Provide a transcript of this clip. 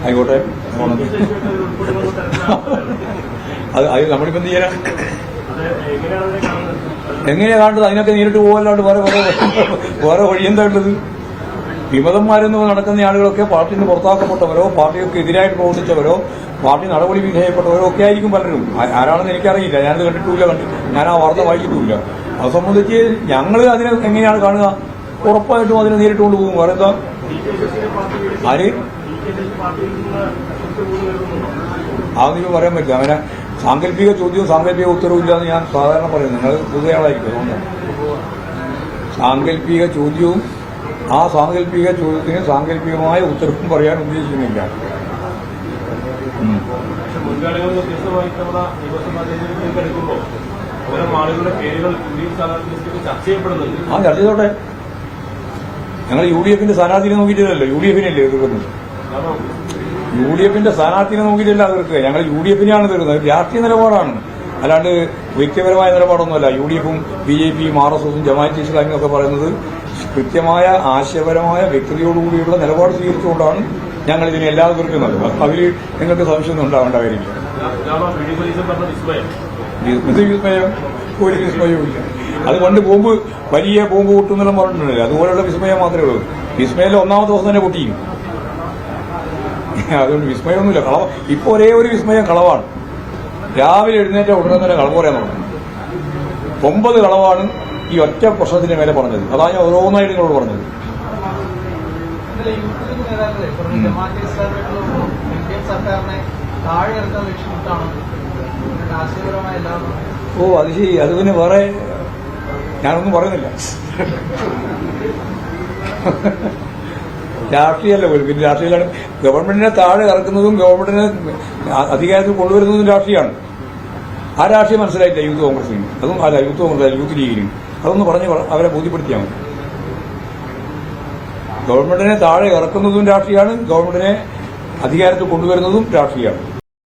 ആയിക്കോട്ടെ. അത് നമ്മളിപ്പോ എന്ത് ചെയ്യാനാ? എങ്ങനെയാ കാണുന്നത്? അതിനൊക്കെ നേരിട്ട് പോകല്ലാണ്ട് വേറെ വഴിയെന്താ ഉള്ളത്? വിമതന്മാരെന്ന് നടക്കുന്ന ആളുകളൊക്കെ പാർട്ടിയിൽ നിന്ന് പുറത്താക്കപ്പെട്ടവരോ പാർട്ടികൾക്ക് എതിരായിട്ട് പ്രവർത്തിച്ചവരോ പാർട്ടി നടപടി വിധേയപ്പെട്ടവരോ ഒക്കെ ആയിരിക്കും പലരും. ആരാണെന്ന് എനിക്കറിയില്ല, ഞാനത് കണ്ടിട്ടില്ല, ഞാൻ ആ വാർത്ത വായിച്ചിട്ടില്ല. അത് സംബന്ധിച്ച് ഞങ്ങൾ അതിനെ എങ്ങനെയാണ് കാണുക? ഉറപ്പായിട്ടും അതിനെ നേരിട്ട് കൊണ്ടുപോകും. വേറെ എന്താ? ആര് അതൊന്നും പറയാൻ പറ്റില്ല. അങ്ങനെ സാങ്കല്പിക ചോദ്യവും സാങ്കല്പിക ഉത്തരവും ഇല്ലാന്ന് ഞാൻ സാധാരണ പറയുന്നത്. നിങ്ങൾ പുതിയയാളായിരിക്കും, അതുകൊണ്ട് സാങ്കല്പിക ചോദ്യവും ആ സാങ്കല്പിക ചോദ്യത്തിന് സാങ്കല്പികമായ ഉത്തരവും പറയാൻ ഉദ്ദേശിക്കുന്നില്ല. ആ ചർച്ച ചെയ്തോട്ടെ. ഞങ്ങൾ UDF സ്ഥാനാർത്ഥിനെ നോക്കിയിട്ടില്ലല്ലോ, UDF-നല്ലേ എതിർക്കുന്നത്. UDF സ്ഥാനാർത്ഥിനെ നോക്കിയിട്ടില്ല എതിർക്കുക. ഞങ്ങൾ UDF എതിർക്കുന്നത്. രാഷ്ട്രീയ നിലപാടാണ്, അല്ലാണ്ട് വ്യക്തിപരമായ നിലപാടൊന്നുമല്ല. UDF-ഉം BJP-യും RSS-ഉം ജമാഅത്തെ ഇസ്ലാമിയും ഒക്കെ പറയുന്നത് കൃത്യമായ ആശയപരമായ വ്യക്തതയോടുകൂടിയുള്ള നിലപാട് സ്വീകരിച്ചുകൊണ്ടാണ് ഞങ്ങൾ ഇതിനെ എല്ലാം എതിർക്കുന്നത്. അതിൽ നിങ്ങൾക്ക് സംശയമൊന്നും ഉണ്ടാവേണ്ട കാര്യമില്ല. ഒരു വിസ്മയവുമില്ല. അത് പണ്ട് വലിയ ബോംബ് പൊട്ടുന്നെല്ലാം പറഞ്ഞിട്ടുണ്ടല്ലോ, അതുപോലെയുള്ള വിസ്മയം മാത്രമേ ഉള്ളൂ. വിസ്മയം ഒന്നാമത്തെ ദിവസം തന്നെ പൊട്ടിയും. അതുകൊണ്ട് വിസ്മയമൊന്നുമില്ല. ഇപ്പൊ ഒരേ ഒരു വിസ്മയം കളവാണ്. രാവിലെ എഴുന്നേറ്റ ഉടനെ തന്നെ കളവ് പറയാൻ തുടങ്ങും. 9 കളവാണ് ഈ ഒറ്റ പ്രശ്നത്തിന്റെ മേലെ പറഞ്ഞത്. അതാണ് ഞാൻ ഓരോന്നായിട്ട് നിങ്ങളോട് പറഞ്ഞത്. ഓ അത് ശരി. അത് പിന്നെ വേറെ ഞാനൊന്നും പറയുന്നില്ല. രാഷ്ട്രീയമല്ല പോലും. പിന്നെ രാഷ്ട്രീയമാണ് ഗവൺമെന്റിനെ താഴെ ഇറക്കുന്നതും ഗവൺമെന്റിനെ അധികാരത്തിൽ കൊണ്ടുവരുന്നതും രാഷ്ട്രീയമാണ്. ആ രാഷ്ട്രീയം മനസ്സിലായില്ല യൂത്ത് കോൺഗ്രസിന്. അതും അല്ല യൂത്ത് കോൺഗ്രസ്, യൂത്ത് ലീഗിനും. അതൊന്ന് പറഞ്ഞ് അവരെ ബോധ്യപ്പെടുത്തിയാൽ മതി. ഗവൺമെന്റിനെ താഴെ ഇറക്കുന്നതും രാഷ്ട്രീയമാണ്, ഗവൺമെന്റിനെ അധികാരത്തിൽ കൊണ്ടുവരുന്നതും രാഷ്ട്രീയമാണ്.